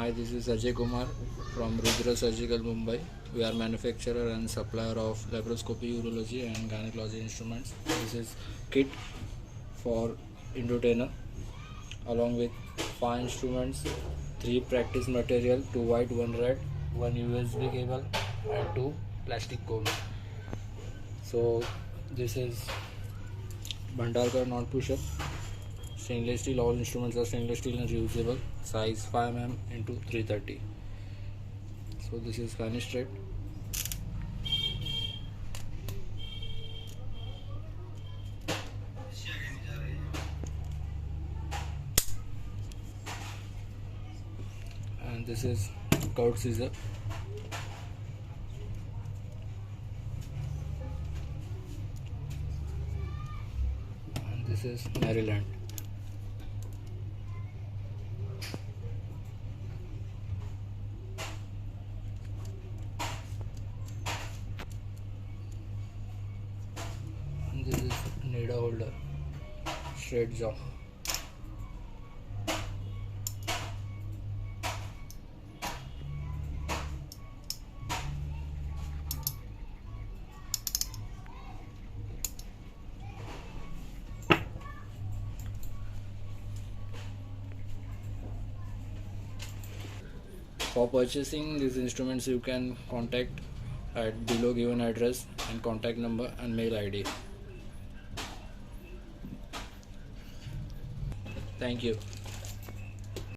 Hi, this is Ajay Kumar from RUDRA Surgical Mumbai. We are manufacturer and supplier of laparoscopy, urology and gynecology instruments. This is kit for endotainer along with 5 instruments, 3 practice material, 2 white, 1 red, 1 USB cable and 2 plastic cones. So this is Bhandarkar non-push-up. Stainless steel, all instruments are stainless steel and reusable, size 5mm into 330. So this is fenestrate. And this is curved scissor. And this is Maryland. And this is needle holder, straight jaw. For purchasing these instruments, you can contact at below given address and contact number and mail ID. Thank you.